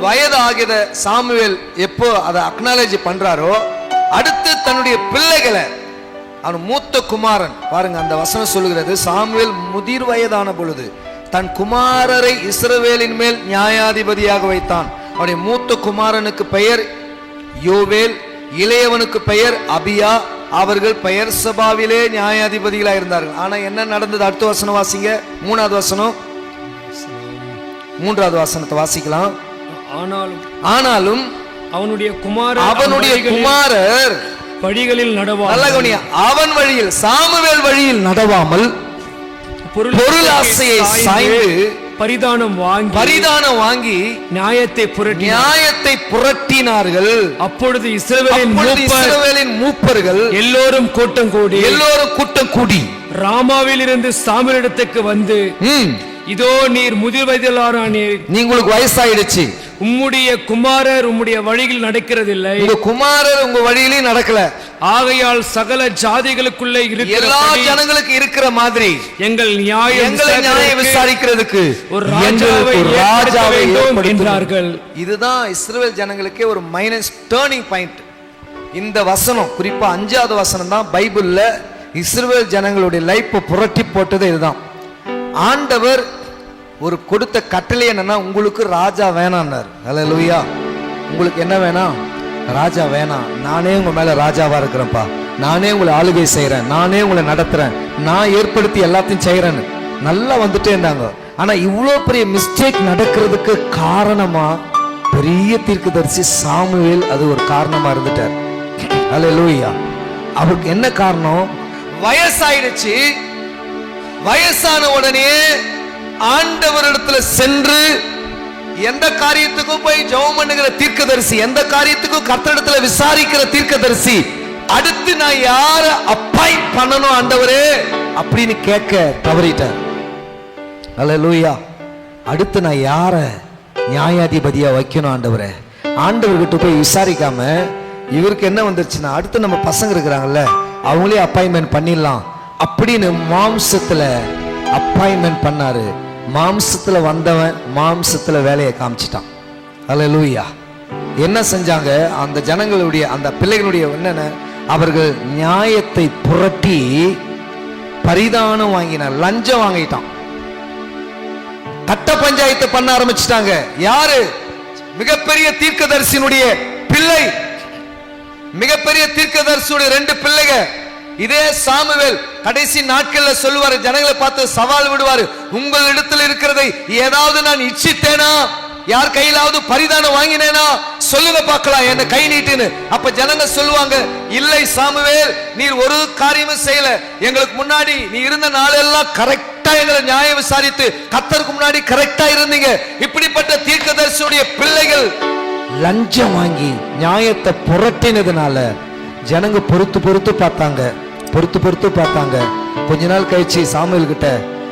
வயது ஆகிற சாமுவேல் எப்போ அதை அக்னாலேஜ் பண்றாரோ, அடுத்து தன்னுடைய பிள்ளைகளை, அவன் மூத்த குமாரன், பாருங்க அந்த வசனம் சொல்லுகிறது, சாமுவேல் முதிர் வயதான பொழுது தன் குமாரரை இஸ்ரவேலின் மேல் நியாயாதிபதியாக வைத்தான். அவனுடைய மூத்த குமாரனுக்கு பெயர் யோவேல், இளையவனுக்கு பெயர் அபியா. அவர்கள் பெயர் சபாவிலே நியாயாதிபதிகளாக இருந்தார்கள். ஆனா என்ன நடந்தது? அடுத்த வசனம் வாசிங்க. 3வது வசனம், 3வது வசனத்தை வாசிக்கலாம். ஆனாலும் அவனுடைய குமாரர் வழிகளில் நடவாமல், அவன் வழியில், சாமுவேல் வழியில் நடவாமல் பொருளாசையை சாய்ந்து பரிதானம் வாங்கி நியாயத்தை புரட்டினார்கள். அப்பொழுது இஸ்ரவேலின் மூப்பர்கள் எல்லோரும் கூட்டம் கூடி ராமாவில் இருந்து சாமுவேலிடத்துக்கு வந்து, இதோ நீர் முதிர் வயதிலானீர், உங்களுக்கு வயசாயிடுச்சு, உம்முடைய குமாரர் உம்முடைய வழியில் நடக்கிறதில்லை, உங்க குமாரர் உங்க வழியிலே நடக்கல, ஆகையால் சகல ஜாதிகளுக்குள்ளே இருக்கிற எல்லா ஜனங்களுக்கு இருக்கிற மாதிரி எங்களை நியாயம் விசாரிக்கிறதுக்கு ஒரு ராஜாவை ஏற்படுத்தினார்கள். இதுதான் இஸ்ரவேல் ஜனங்களுக்கே ஒரு மைனஸ் டர்னிங் பாயிண்ட். இந்த வசனம், குறிப்பா 5வது வசனம் தான் பைபிள்ல இஸ்ரவேல் ஜனங்களுடைய லைஃப் புரட்டி போட்டது. இதுதான் ஆண்டவர் ஒரு கொடுத்த கட்டளை. என்னன்னா, உங்களுக்கு ராஜா வேணான்னார். ஹல்லேலூயா. உங்களுக்கு என்ன வேணாம்? ராஜா வேணாம். நானே உங்க மேல ராஜாவா இருக்கிறேன்ப்பா, நானே உங்களை ஆளுகை செய்யறேன், நானே உங்களை நடத்துறேன், நான் ஏற்படுத்தி எல்லாத்தையும் செய்யறேன்னு நல்லா வந்துட்டே இருந்தாங்க. ஆனா இவ்வளோ பெரிய மிஸ்டேக் நடக்கிறதுக்கு காரணமா பெரிய தீர்க்கதரிசி சாமுவேல், அது ஒரு காரணமா இருந்துட்டார். ஹல்லேலூயா. அவருக்கு என்ன காரணம்? வயசாயிடுச்சு. வயசான உடனே ஆண்டவரிடத்துல சென்று எந்த காரியத்துக்கும் போய் ஜெபம் பண்ணுகிற தீர்க்கதரிசி, எந்த காரியத்துக்கும் கர்த்தரிடத்துல விசாரிக்கிற தீர்க்கதரிசி, அடுத்து நான் யார அப்பாயிண்ட் பண்ணணும் ஆண்டவரே அப்படின்னு கேட்க தவறிட்டார். அல்லேலூயா. அடுத்து நான் யார நியாயாதிபதியா வைக்கணும் ஆண்டவரே, ஆண்டவர்கிட்ட போய் விசாரிக்காம இவருக்கு என்ன வந்துருச்சுன்னா, அடுத்து நம்ம பசங்க இருக்கிறாங்கல்ல, அவங்களே அப்பாயின்மெண்ட் பண்ணிடலாம் அப்படின்னு மாம்சத்துல அப்பாயின்மெண்ட் பண்ணாரு. மாம்சத்துல வந்தவன் மாம்சத்துல வேலையை காமிச்சிட்டான். அல்லேலூயா. என்ன செஞ்சாங்க அந்த ஜனங்களுடைய, அந்த பிள்ளைகளுடைய என்னென்ன, அவர்கள் நியாயத்தை புரட்டி பரிதானம் வாங்கினார், லஞ்சம் வாங்கிட்டான். கட்ட பஞ்சாயத்து பண்ண ஆரம்பிச்சிட்டாங்க. யாரு? மிகப்பெரிய தீர்க்கதரிசியினுடைய பிள்ளை, மிகப்பெரிய தீர்க்கதரிசியுடைய 2 பிள்ளைங்க. இதே சாமுவேல் கடைசி நாட்கள்ல சொல்லுவாரு, ஜனங்களை பார்த்து சவால் விடுவாரு, உங்களிடத்தில் இருக்கிறதை ஏதாவது நான் இச்சித்தேனா, யார் கையிலாவது பரிதானம் வாங்கினேனா சொல்லுங்க பார்க்கலாம், என்ன கை நீட்டுன்னு. அப்ப ஜனங்க சொல்லுவாங்க, இல்லை சாமுவேல், நீர் ஒரு காரியமும் செய்யல, எங்களுக்கு முன்னாடி நீ இருந்த நாளெல்லாம் கரெக்டா எங்களை நியாயம் விசாரித்து கர்த்தருக்கு முன்னாடி கரெக்டா இருந்தீங்க. இப்படிப்பட்ட தீர்க்கதரிசியுடைய பிள்ளைகள் லஞ்சம் வாங்கி நியாயத்தை புரட்டினதுனால ஜனங்க பொறுத்து பார்த்தாங்க. கொஞ்ச நாள் கழிச்சு சாமுவேல் கிட்ட,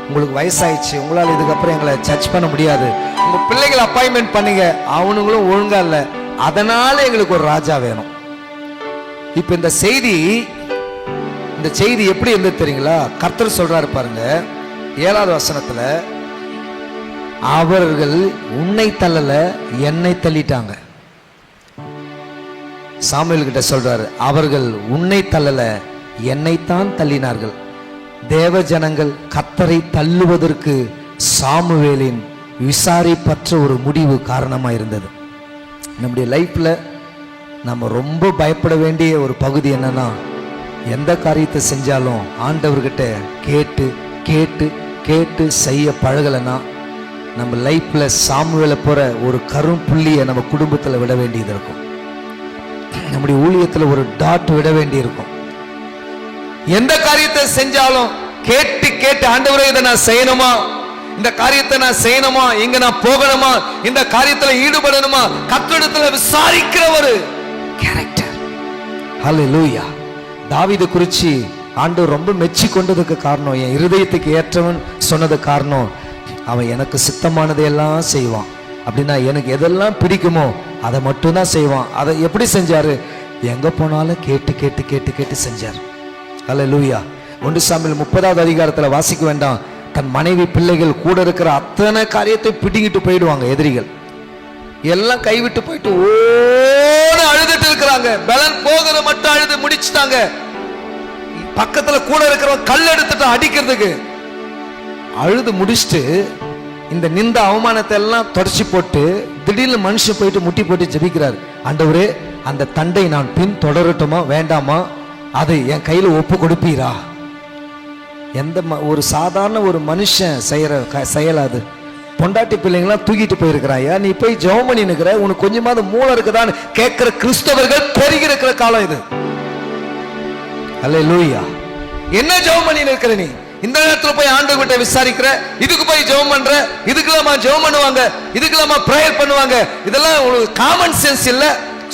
உங்களுக்கு வயசாயிடுச்சு, உங்களால் இதுக்கப்புறம் எங்களை ஜட்ஜ் பண்ண முடியாது, உங்க பிள்ளைகளை அப்பாயின்மெண்ட் பண்ணுங்க, அவனுங்களும் ஒழுங்கா இல்ல, அதனால எங்களுக்கு ஒரு ராஜா வேணும். இப்ப இந்த செய்தி எப்படி இருந்தது தெரியுங்களா? கர்த்தர் சொல்றாரு பாருங்க 7வது வசனத்துல, அவர்கள் உன்னை தள்ளல என்னை தள்ளிட்டாங்க. சாமுவேல் கிட்ட சொல்றாரு, அவர்கள் உன்னை தள்ளல என்னைத்தான் தள்ளினார்கள். தேவ ஜனங்கள் கர்த்தரை தள்ளுவதற்கு சாமுவேலின் விசாரிப்பற்ற ஒரு முடிவு காரணமா இருந்தது. நம்முடைய லைஃப்ல நம்ம ரொம்ப பயப்பட வேண்டிய ஒரு பகுதி என்னன்னா, எந்த காரியத்தை செஞ்சாலும் ஆண்டவர்கிட்ட கேட்டு கேட்டு கேட்டு செய்ய பழகலைன்னா நம்ம லைஃப்ல சாமுவேலை போற ஒரு கரும்புள்ளியை நம்ம குடும்பத்தில் விட வேண்டியது இருக்கும். நம்முடைய ஊழியத்தில் ஒரு டாட் விட வேண்டி இருக்கும். எந்த காரியத்தை செஞ்சாலும் கேட்டு கேட்டு, ஆண்டவரே இதை நான் செய்யணுமா, இந்த காரியத்தை நான் செய்யணுமா, இங்க நான் போகணுமா, இந்த காரியத்துல ஈடுபடணுமா, கர்த்தரிடத்துல விசாரிக்கிற ஒரு கேரக்டர். ஹல்லேலூயா. தாவீது குறிச்சு ஆண்டவர் ரொம்ப மெச்சி கொண்டதுக்கு காரணம், என் இருதயத்துக்கு ஏற்றவன் சொன்னது காரணம், அவன் எனக்கு சித்தமானதையெல்லாம் செய்வான். அப்படின்னா எனக்கு எதெல்லாம் பிடிக்குமோ அதை மட்டும்தான் செய்வான். அதை எப்படி செஞ்சாரு? எங்க போனாலும் கேட்டு கேட்டு கேட்டு கேட்டு செஞ்சார். ஹல்லேலூயா. 1 சாமுவேல் 30வது அதிகாரத்துல வாசிக்க வேண்டாம், தன் மனைவி பிள்ளைகள் கூட இருக்கிற அத்தனை காரியத்தை பிடிங்கிட்டு போயிடுவாங்க எதிரிகள். எல்லாம் கைவிட்டு போயிட்டு ஓட அழுதுட்டு இருக்கிறாங்க. பலன் போகிற மட்டும் அழுது முடிச்சுட்டாங்க. பக்கத்துல கூட இருக்கிறவங்க கல் எடுத்துட்டு அடிக்கிறதுக்கு அழுது முடிச்சுட்டு, இந்த நிந்த அவமானத்தை எல்லாம் தொடச்சி போட்டு திடீர்னு மனுஷன் போயிட்டு முட்டி போட்டு ஜெபிக்கிறார், ஆண்டவரே அந்த தண்டை நான் பின் தொடரட்டுமா வேண்டாமா, அதை என் கையில ஒப்பு கொடுப்பீரா? எந்த ஒரு சாதாரண ஒரு மனுஷன் செய்யற செயலாது. பொண்டாட்டி பிள்ளைங்களாம் தூக்கிட்டு போயிருக்கிறாயா, நீ போய் ஜெபம் பண்ணி நிற்கிற, உனக்கு கொஞ்சமாவது மூளை இருக்குதான்னு கேட்கிற கிறிஸ்தவர்கள் பெருகி இருக்கிற காலம் இது. அல்லேலூயா. என்ன ஜெபம் பண்ணி நிற்கிற நீ? இந்த நேரத்துல போய் ஆண்டவர்கிட்ட விசாரிக்கிற, இதுக்கு போய் ஜெபம் பண்ற, இதுக்கெல்லாமா ஜெபம் பண்ணுவாங்க, இதுக்கெல்லாமா பிரேயர் பண்ணுவாங்க, இதெல்லாம் ஒரு காமன் சென்ஸ் இல்ல,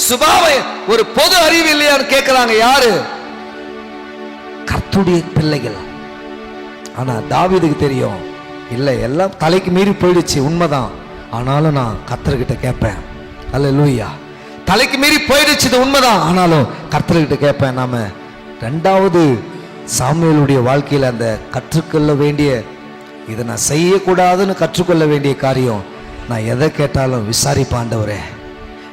சுபாவம் ஒரு பொது அறிவு இல்லையான்னு கேட்கிறாங்க. யாரு? கர்த்தருடைய பிள்ளைகள். ஆனா தாவீதுக்கு தெரியும், இல்ல எல்லாம் தலைக்கு மீறி போயிடுச்சு, உண்மைதான், ஆனாலும் நான் கர்த்தர்கிட்ட கேட்பேன். அல்லேலூயா. தலைக்கு மீறி போயிடுச்சு, இது உண்மைதான், ஆனாலும் கர்த்தர்கிட்ட கேட்பேன். நாம 2வது சாமுவேலுடைய வாழ்க்கையில் அந்த கற்றுக்கொள்ள வேண்டிய, இதை நான் செய்யக்கூடாதுன்னு கற்றுக்கொள்ள வேண்டிய காரியம், நான் எதை கேட்டாலும் விசாரிப்பாண்டவரே,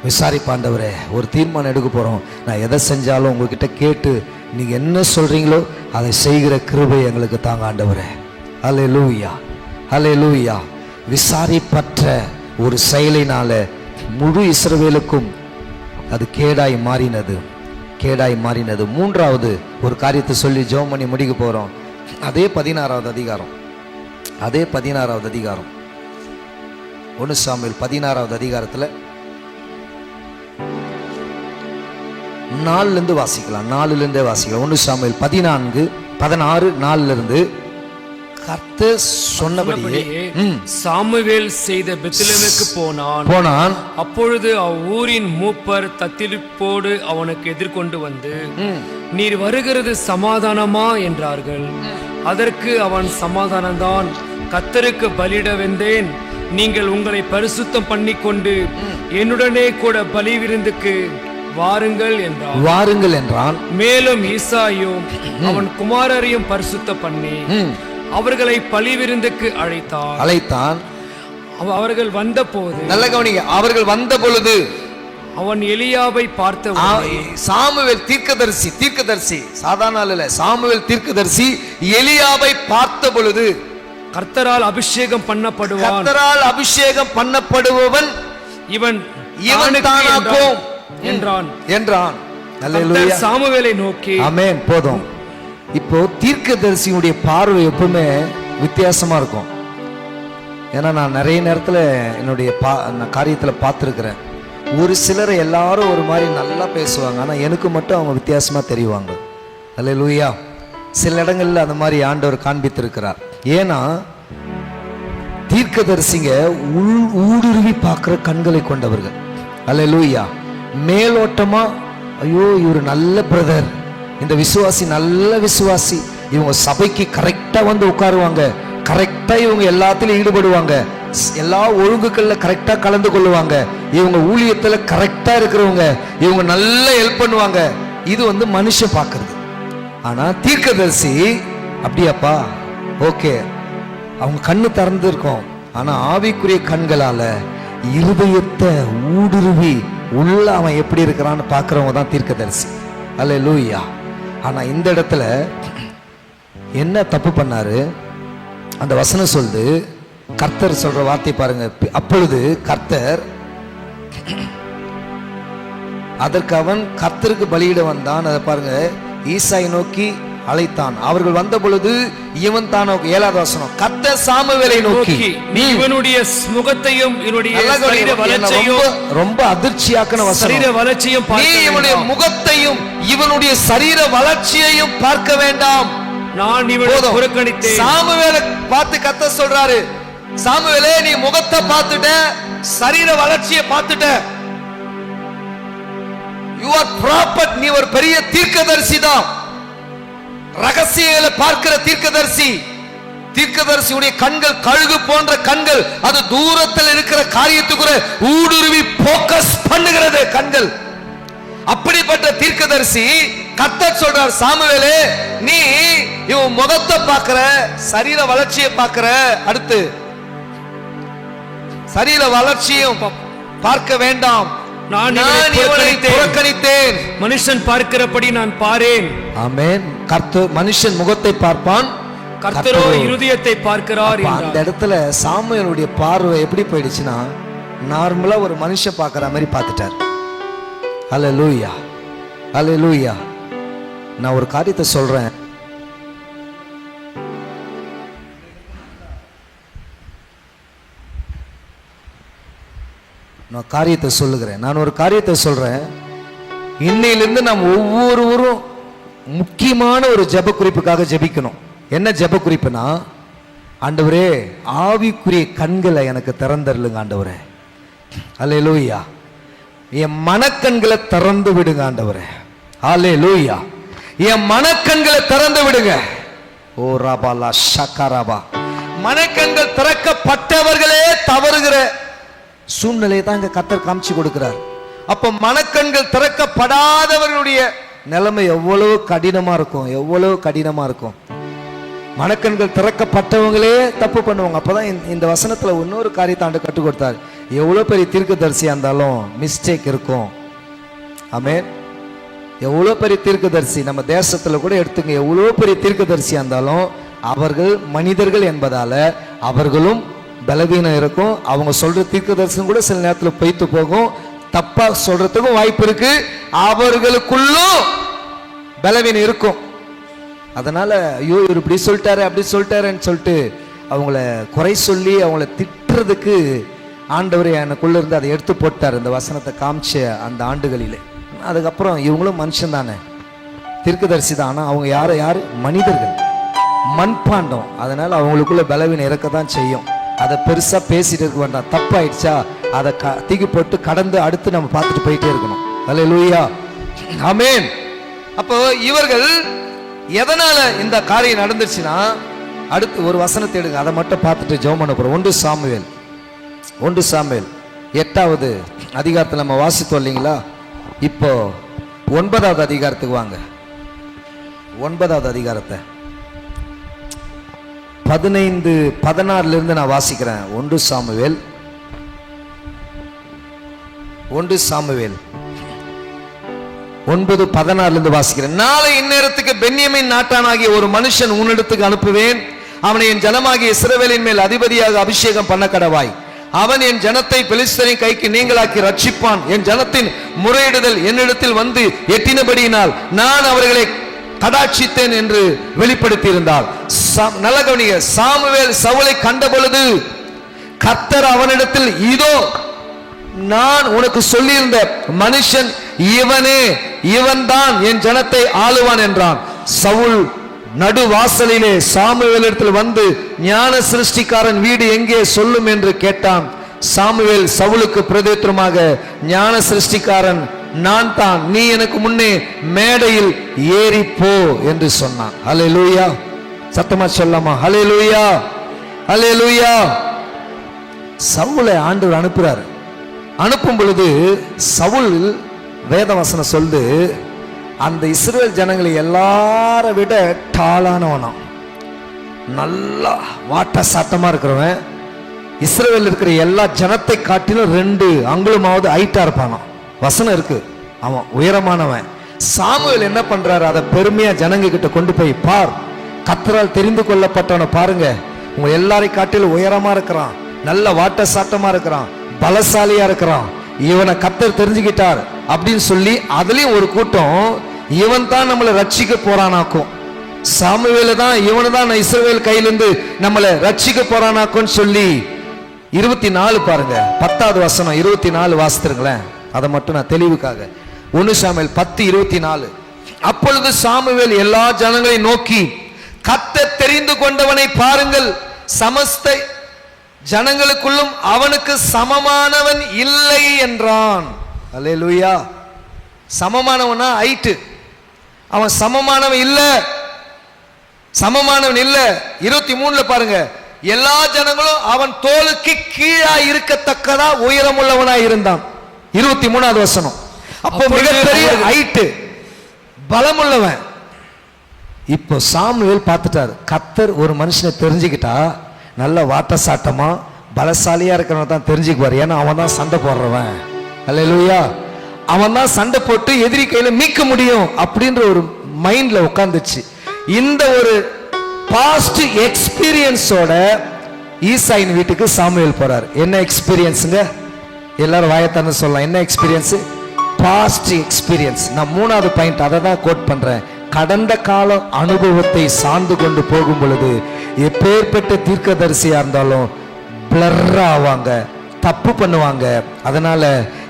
விசாரிப்பாண்டவரே, ஒரு தீர்மானம் எடுக்க போகிறோம், நான் எதை செஞ்சாலும் உங்ககிட்ட கேட்டு நீங்கள் என்ன சொல்கிறீங்களோ அதை செய்கிற கிருபை எங்களுக்கு தாங்க ஆண்டவரே. ஹல்லேலூயா, ஹல்லேலூயா. விசாரிப்பற்ற ஒரு செயலினால முழு இஸ்ரவேலுக்கும் அது கேடாய் மாறினது, கேடாய் மாறினது. 3வது ஒரு காரியத்தை சொல்லி ஜெபம் பண்ணி முடிக்க போகிறோம். அதே 16வது அதிகாரம், அதே 16வது அதிகாரம், 1 சாமுவேல் 16வது அதிகாரத்தில் 4லிருந்து வாசிக்கலாம், 4லிருந்தே வாசிக்கலாம். 1 சாமுவேல் 14, 16, 4லிருந்து. கர்த்தர் சொன்னபடியே சாமுவேல் செய்த பெத்லெகேமுக்கு போனான். அப்பொழுது அவ்வூரின் மூப்பர் தத்தளிப்போடு அவனுக்கு எதிர்கொண்டு வந்து, நீர் வருகிறது சமாதானமா என்றார்கள். அதற்கு அவன், சமாதானம்தான், கர்த்தருக்கு பலியிட வந்தேன், நீங்கள் உங்களை பரிசுத்தம் பண்ணிக்கொண்டு என்னுடனே கூட பலி விருந்துக்கு வாருங்கள் என்றான். வாருங்கள் என்றான். மேலும் ஈசாயும் அவன் குமாரரையும் பரிசுத்த பண்ணி அவர்களை பலிவிருந்துக்கு அழைத்தான். அவர்கள் வந்த போது, நல்ல கவனிங்க, அவர்கள் வந்த பொழுது அவன் எலியாவை பார்த்த சாமுவேல் தீர்க்கதரிசி சாதாரண இல்ல, சாமுவேல் தீர்க்கதரிசி எலியாவை பார்த்த பொழுது, கர்த்தரால் அபிஷேகம் பண்ணப்படுபவன் இவன் தானாக்கும் என்றான். அல்லேலூயா. சாமுவேலை நோக்கி, ஆமென். போதும். இப்போ தீர்க்கதரிசியுடைய பார்வை எப்பவுமே வித்தியாசமா இருக்கும். ஏன்னா நான் நிறைய நேரத்துல என்னுடைய காரியத்துல பார்த்துருக்கிறேன். ஒரு சிலரை எல்லாரும் ஒரு மாதிரி நல்லா பேசுவாங்க, ஆனா எனக்கு மட்டும் அவங்க வித்தியாசமா தெரிவாங்க. அல்லேலூயா. சில இடங்கள்ல அந்த மாதிரி ஆண்டவர் காண்பித்திருக்கிறார். ஏன்னா தீர்க்கதரிசிங்க ஊடுருவி பார்க்கிற கண்களை கொண்டவர்கள். அல்லேலூயா. மேலோட்டமா ஐயோ இவர் நல்ல பிரதர், இந்த விசுவாசி நல்ல விசுவாசி, இவங்க சபைக்கு கரெக்டா வந்து உட்காருவாங்க, கரெக்டா இவங்க எல்லாத்திலும் ஈடுபடுவாங்க, எல்லா ஒழுங்குகள்ல கரெக்டா கலந்து கொள்ளுவாங்க, இவங்க ஊழியத்துல கரெக்டா இருக்கிறவங்க, இவங்க நல்ல ஹெல்ப் பண்ணுவாங்க. இது வந்து மனுஷன் பார்க்கறது. ஆனா தீர்க்கதரிசி அப்படியாப்பா, ஓகே, அவங்க கண்ணு திறந்து இருக்கும், ஆனா ஆவிக்குரிய கண்களால இருதயத்தை ஊடுருவி உள்ள அவன் எப்படி இருக்கிறான்னு பார்க்கிறவங்க தான் தீர்க்கதரிசி. அல்லேலூயா. ஆனா இந்த இடத்துல என்ன தப்பு பண்ணாரு? அந்த வசனம் சொல்லுது, கர்த்தர் சொல்ற வார்த்தை பாருங்க. அப்பொழுது கர்த்தர், அதற்கு அவன் கர்த்தருக்கு பலியிட வந்தான். அதை பாருங்க, ஈசாயை நோக்கி அழைத்தான். அவர்கள் வந்த பொழுது இவன் தான், 7வது வசனம், கர்த்தர் சாமுவேலை நோக்கி, நீ இவனுடைய முகத்தையும் இவனுடைய சரீர வளர்ச்சியையும், ரொம்ப அதிர்ச்சியாக்கின வசனம், சரீர வளர்ச்சியும், நீ இவனுடைய முகத்தையும் இவனுடைய சரீர வளர்ச்சியையும் பார்க்க வேண்டாம், நான் இவனை புறக்கணித்தேன். சாமுவேலை பார்த்து கர்த்தர் சொல்றாரு, சாமுவேலே நீ முகத்தை பார்த்துட்ட, சரீர வளர்ச்சியை பார்த்துட்ட, you are prophet, நீ ஒரு பெரிய தீர்க்கதரிசி தான், ரகசியங்களை பார்க்கிற தீர்க்கதரிசி. தீர்க்கதரிசியுடைய கண்கள் கழுகு போன்ற கண்கள், அது தூரத்தில் இருக்கிற காரியத்துக்கு ஊடுருவி போக்கஸ் பண்ணுகிறது கண்கள். அப்படிப்பட்ட தீர்க்கதரிசி கர்த்தர் சொல்றார், சாமுவேலே நீ இவன் முகத்தை பார்க்கிற, சரீர வளர்ச்சியை பார்க்கிற, அடுத்து சரீர வளர்ச்சியும் பார்க்க வேண்டாம், நான் இவனை புறக்கணித்தேன். மனுஷன் பார்க்கிறபடி நான் பாரேன். ஆமென். கர்த்தர் மனுஷன் முகத்தை பார்ப்பான், கர்த்தரோ இருதயத்தை பார்க்கிறார். அந்த இடத்துல சாமுவேலுடைய பார்வை எப்படி போயிடுச்சுன்னா, நார்மலா ஒரு மனுஷன் பார்க்கிற மாதிரி பார்த்துட்டார். அல்லேலூயா, அல்லேலூயா. நான் ஒரு காரியத்தை சொல்றேன், நான் ஒரு காரியத்தை சொல்றேன். இன்னையிலிருந்து நாம் ஒவ்வொருவரும் முக்கியமான ஒரு ஜெப குறிப்புக்காக ஜெபிக்கணும். என்ன ஜெப குறிப்புனா, ஆண்டவரே ஆவிக்குரிய கண்களை எனக்கு திறந்தருளுங்க ஆண்டவரே. அல்லேலூயா. என் மனக்கண்களை திறந்து விடுங்க ஆண்டவரே. அல்லேலூயா. என் மனக்கண்களை திறந்து விடுங்க. ஓ ராபாலா ஷக்கராபா. மனக்கண்கள் திறக்கப்பட்டவர்களே தவறுகிற சூழ்நிலையை தான் இங்க கர்த்தர் காமிச்சு கொடுக்கிறார். அப்ப மனக்கண்கள் திறக்கப்படாதவர்களுடைய நிலைமை எவ்வளவு கடினமா இருக்கும், எவ்வளவு கடினமா இருக்கும். மனக்கண்கள் திறக்கப்பட்டவங்களே தப்பு பண்ணுவாங்க. அப்பதான் இந்த வசனத்துல இன்னொரு காரியத்தை ஆண்டு கற்றுக் கொடுத்தார். எவ்வளவு பெரிய தீர்க்கதரிசியா இருந்தாலும் மிஸ்டேக் இருக்கும். ஆமென். எவ்வளவு பெரிய தீர்க்கதரிசி நம்ம தேசத்துல கூட எடுத்துங்க, எவ்வளவு பெரிய தீர்க்கதரிசியா இருந்தாலும் அவர்கள் மனிதர்கள் என்பதால அவர்களும் பலவீனம் இருக்கும். அவங்க சொல்ற தீர்க்கதரிசனம் கூட சில நேரத்தில் பொய்த்து போகும், தப்பா சொல்றதுக்கும் வாய்ப்பு இருக்கு, அவர்களுக்குள்ளும் பலவீனம் இருக்கும். அதனால ஐயோ இவர் இப்படி சொல்லிட்டாரு அப்படி சொல்லிட்டாருன்னு சொல்லிட்டு அவங்கள குறை சொல்லி அவங்கள திட்டுறதுக்கு ஆண்டவர் எனக்குள்ள இருந்து அதை எடுத்து போட்டார், இந்த வசனத்தை காமிச்ச அந்த ஆண்டுகளிலே. அதுக்கப்புறம் இவங்களும் மனுஷன் தானே, தீர்க்கதரிசி தான், ஆனால் அவங்க யாரு மனிதர்கள், மண்பாண்டம். அதனால அவங்களுக்குள்ள பலவீனம் இருக்கத்தான் செய்யும். அதை பெருசா பேசிட்டு இருக்க வேண்டாம். தப்பாயிடுச்சா அதை தூக்கி போட்டு கடந்து அடுத்து நம்ம பார்த்துட்டு போயிட்டே இருக்கணும். அல்லேலூயா, ஆமென். அப்போ இவர்கள் எதனால இந்த காரியம் நடந்துச்சுன்னா, அடுத்து ஒரு வசனத்தை எடுங்க, அதை மட்டும் பார்த்துட்டு ஜெபம் பண்ண போறோம். 1 சாமுவேல் 8வது அதிகாரத்தில் நம்ம வாசித்தோம் இல்லைங்களா? இப்போ 9வது அதிகாரத்துக்கு வாங்க. 9வது அதிகாரத்தை 15-16 இருந்து நான் வாசிக்கிறேன். 1 சாமுவேல் 9:16 இருந்து வாசிக்கிறேன். நாளை இந்நேரத்துக்கு பென்யமீன் நாட்டானாகிய ஒரு மனுஷன் உன்னிடத்துக்கு அனுப்புவேன். அவனை என் ஜனமாகிய இஸ்ரவேலின் மேல் அதிபதியாக அபிஷேகம் பண்ண கடவாய். அவன் என் ஜனத்தை பெலிஸ்தரின் கைக்கு நீங்களாக்கி ரட்சிப்பான். என் ஜனத்தின் முறையிடுதல் என்னிடத்தில் வந்து எட்டினபடியினால் நான் அவர்களை கடாட்சித்தேன் என்று வெளிப்படுத்தி இருந்தால். நல்ல கவனிங்க. சாமுவேல் சவுலை கண்ட பொழுது கர்த்தர் அவனிடத்தில், இதோ நான் உனக்கு சொல்லியிருந்த மனுஷன் இவனே, இவன்தான் என் ஜனத்தை ஆளுவான் என்றான். சவுல் நடுவாசலிலே சாமுவேலிடத்தில் வந்து ஞான சிருஷ்டிக்காரன் வீடு எங்கே சொல்லும் என்று கேட்டான். சாமுவேல் சவுலுக்கு பிரதியுத்தரமாக, ஞான சிருஷ்டிக்காரன் நான் தான், நீ எனக்கு முன்னே மேடையில் ஏறி போ என்று சொன்னான். ஹல்லேலூயா. சத்தமா சொல்லாமா? ஹல்லேலூயா, ஹல்லேலூயா. சவுலை ஆண்டவர் அனுப்புறாரு. அனுப்பும் பொழுது சவுல் வேதவசனம் சொல்லுது, அந்த இஸ்ரவேல் ஜனங்களை எல்லார விட டாலானவனாம், நல்லா வாட்ட சாட்டமா இருக்கிறவன். இஸ்ரவேல் இருக்கிற எல்லா ஜனத்தை காட்டிலும் 2 அங்குலமாவது ஹைட்டா இருப்பானாம். வசனம் இருக்கு, அவன் உயரமானவன். சாமுவேல் என்ன பண்றாரு, அதை பெருமையா ஜனங்க கிட்ட கொண்டு போய், பார், கர்த்தரால் தெரிந்து கொள்ளப்பட்டவனை பாருங்க, உங்க எல்லாரை காட்டிலும் உயரமா இருக்கிறான், நல்ல வாட்ட சாட்டமா இருக்கிறான், பலசாலியா இருக்கிறான், இவனை கர்த்தர் தெரிஞ்சுக்கிட்டார் அப்படின்னு சொல்லி அதுலயும் ஒரு கூட்டம் இவன் தான் நம்மளை ரட்சிக்க போறானாக்கும். சாமுவேல தான், இவனை தான் இஸ்ரவேல் கையிலிருந்து நம்மளை ரட்சிக்க போறானாக்கும் சொல்லி 24 பாருங்க, 10வது வசனம் 24 வாசித்துருங்களேன். அதை மட்டும் நான் தெளிவுக்காக. 1 சாமுவேல் 10:24. அப்பொழுது சாமுவேல் எல்லா ஜனங்களை நோக்கி, கர்த்தர் தெரிந்து கொண்டவனை பாருங்கள், சமஸ்த ஜனங்களுக்குள்ளும் அவனுக்கு சமமானவன் இல்லை என்றான். அல்லேலூயா. சமமானவனா ஹைட்டு, அவன் சமமானவன் இல்ல, சமமானவன் இல்ல. 23 பாருங்க, எல்லா ஜனங்களும் அவன் தோளுக்கு கீழா இருக்கத்தக்கதா உயரமுள்ளவனா இருந்தான். 23வது வசனம். அப்போ மிகப்பெரிய ஹைட்டு, பலமுள்ளவன். இப்போ சாமுவேல் பார்த்துட்டாரு, கர்த்தர் ஒரு மனுஷனை தெரிஞ்சுக்கிட்டா நல்ல வாட்ட சாட்டமா பலசாலியா இருக்கிறவன் தான் தெரிஞ்சுக்குவார். ஏன்னா அவன் தான் சண்டை போடுறவன். அல்லேலூயா. அவன் தான் சண்டை போட்டு எதிரி கையில மீட்க முடியும் அப்படின்ற ஒரு மைண்ட்ல உட்கார்ந்துச்சு. இந்த ஒரு பாஸ்ட் எக்ஸ்பீரியன்ஸோட ஈசாயின் வீட்டுக்கு சாமுவேல் போறார். என்ன எக்ஸ்பீரியன்ஸுங்க? எல்லாரும் வாயத்தான சொல்லலாம். என்ன எக்ஸ்பீரியன்ஸ்? Past experience. நான் 3வது பாயிண்ட் அதை தான் கோட் பண்றேன். கடந்த கால அனுபவத்தை சார்ந்து கொண்டு போகும் பொழுது எப்பேற்பட்ட தீர்க்கதரிசியா இருந்தாலும் பிளர் ஆவாங்க, தப்பு பண்ணுவாங்க. அதனால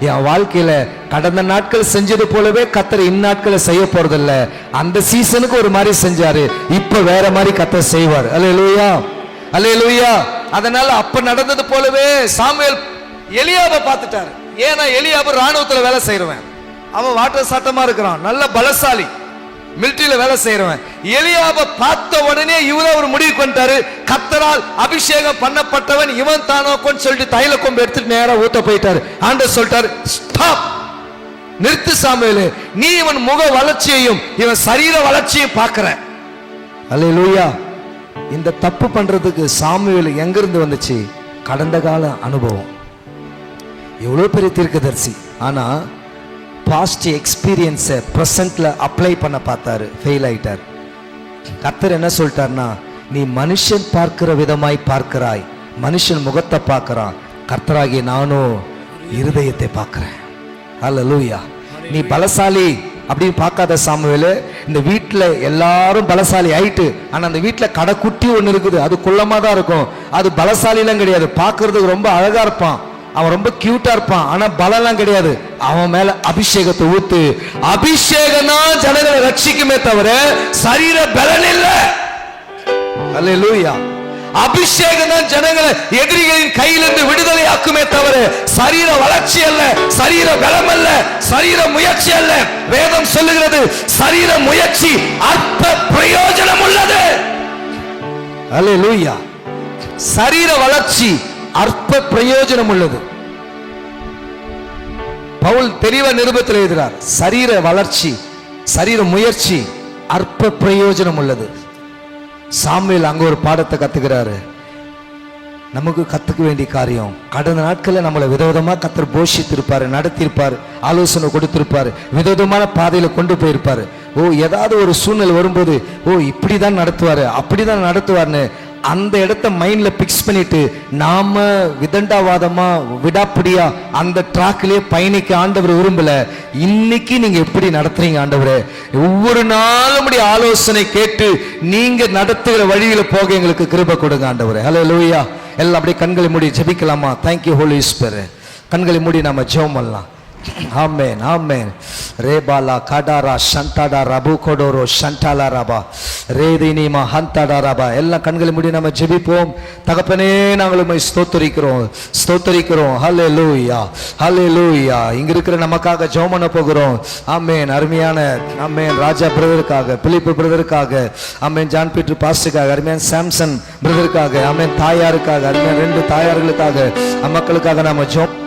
என் வாழ்க்கையில கடந்த நாட்கள் செஞ்சது போலவே கர்த்தர் இந்நாட்களை செய்ய போறதில்ல. அந்த சீசனுக்கு ஒரு மாதிரி செஞ்சாரு, இப்ப வேற மாதிரி கர்த்தர் செய்வார். அல்லேலூயா, அல்லேலூயா. அதனால அப்ப நடந்தது போலவே சாமுவேல் எலியாபை பார்த்துட்டாரு. ஏன்னா எலியாபு ராணுவத்துல வேலை செய்யறவன், அவன் வாட்ட சாட்டமா இருக்கிறான், நல்ல பலசாலி, மிலிட்டரியில வேலை செய்யறவன். எலியாபை பார்த்த உடனே இவர ஒரு முடிவு பண்ணிட்டாரு, கர்த்தரால் அபிஷேகம் பண்ணப்பட்டவன் இவன் தானோன்னு சொல்லிட்டு தைல கொம்பு எடுத்துட்டு நேரா ஊத்த போயிட்டாரு. ஆண்டவர் சொல்லிட்டாரு, ஸ்டாப், நிறுத்து சாமுவேல், நீ இவன் முக வளர்ச்சியையும் இவன் சரீர வளர்ச்சியையும் பார்க்கிற. அல்லேலூயா. இந்த தப்பு பண்றதுக்கு சாமுவேல் எங்க இருந்து வந்துச்சு? கடந்த கால அனுபவம். எவ்வளவு பெரிய தீர்க்கதரிசி, ஆனா பாஸ்ட் எக்ஸ்பீரியன்ஸை பிரசன்ட்ல அப்ளை பண்ண பார்த்தாரு, ஃபெயில் ஆயிட்டார். கர்த்தர் என்ன சொல்லிட்டார்னா, நீ மனுஷன் பார்க்கிற விதமாய் பார்க்கிறாய், மனுஷன் முகத்தை பார்க்கிறான், கர்த்தராகிய நானும் இருதயத்தை பார்க்கிறேன். அல்லேலூயா. நீ பலசாலி அப்படின்னு பார்க்காத சாமுவேல், இந்த வீட்டில் எல்லாரும் பலசாலி ஆயிட்டு, ஆனா அந்த வீட்டில் கடைக்குட்டி ஒன்று இருக்குது, அது குள்ளமா தான் இருக்கும், அது பலசாலிலாம் கிடையாது, பார்க்கறதுக்கு ரொம்ப அழகா இருப்பான், அவன் ரொம்ப கியூட்டா இருப்பான், ஆனா பலம்லாம் கிடையாது. அவன் மேல அபிஷேகத்தை ஊத்து. அபிஷேகம் தான் ஜனங்களை ரட்சிக்குமே தவிர சரீர பலன் இல்ல. அல்லேலூயா. அபிஷேகம் தான் ஜனங்களை எதிரிகளின் கையிலிருந்து விடுதலை ஆக்குமே தவிர சரீர வளர்ச்சி அல்ல, சரீர பலம் அல்ல, சரீர முயற்சி அல்ல. வேதம் சொல்லுகிறது, சரீர முயற்சி அற்ப பிரயோஜனம் உள்ளது. அல்லேலூயா. சரீர வளர்ச்சி அற்ப பிரயோஜனம் உள்ளது. பவுல் தெளிவா நிருபத்தில் எழுதுறார், சரீர வளர்ச்சி, சரீர முயற்சி அற்ப பிரயோஜனம் உள்ளது. சாமுவேல் அங்க ஒரு பாடத்தை கத்துக்கிறாரு. நமக்கு கத்துக்க வேண்டிய காரியம், கடந்த நாட்களில் நம்மளை விதவிதமா கத்தர் போஷித்திருப்பாரு, நடத்தியிருப்பாரு, ஆலோசனை கொடுத்திருப்பாரு, விதவிதமான பாதையில கொண்டு போயிருப்பாரு. ஏதாவது ஒரு சூழ்நிலை வரும்போது இப்படிதான் நடத்துவாரு, அப்படிதான் நடத்துவார்னு அந்த இடத்த மைண்ட்ல பிக்ஸ் பண்ணிட்டு நாம விதண்டாவாதமா விடாப்பிடியா அந்த ட்ராக்லயே பயணிக்க ஆண்டவர் விரும்பல. இன்னைக்கு நீங்க எப்படி நடத்துறீங்க ஆண்டவரே, ஒவ்வொரு நாளும் ஆலோசனை கேட்டு நீங்க நடத்துகிற வழியில போக எங்களுக்கு கிருபை கொடுங்க ஆண்டவரே. ஹல்லேலூயா. எல்லாம் அப்படியே கண்களை மூடி ஜெபிக்கலாமா? Thank you holy spirit. கண்களை மூடி நாம ஜெபம் பண்ணலாம். ஆமென் ஆமென். ரேபாலா கடாரா ஷண்டாடா ரபு கொடோரோ ஷண்டாலா ரபா ரேதினிமா ஹந்தாடா ரபா. எல்லாம் கண்களை மூடி நம்ம ஜெபிப்போம். தகப்பனே, நாங்கள் உம்மை ஸ்தோத்திரிக்கிறோம், ஸ்தோத்திரிக்கிறோம். ஹல்லேலூயா ஹல்லேலூயா. இங்க இருக்கிற நமக்காக ஜெபம் பண்ண போகிறோம். ஆமென். அருமையான ஆமென் ராஜா பிரதருக்காக, பிலிப்பு பிரதருக்காக, ஆமென் ஜான் பீட்டர் பாஸ்டருக்காக, அருமையான சாம்சன் பிரதருக்காக, ஆமென் தாயாருக்காக, அருமையான 2 தாயார்களுக்காக, மக்களுக்காக நாம ஜெபம்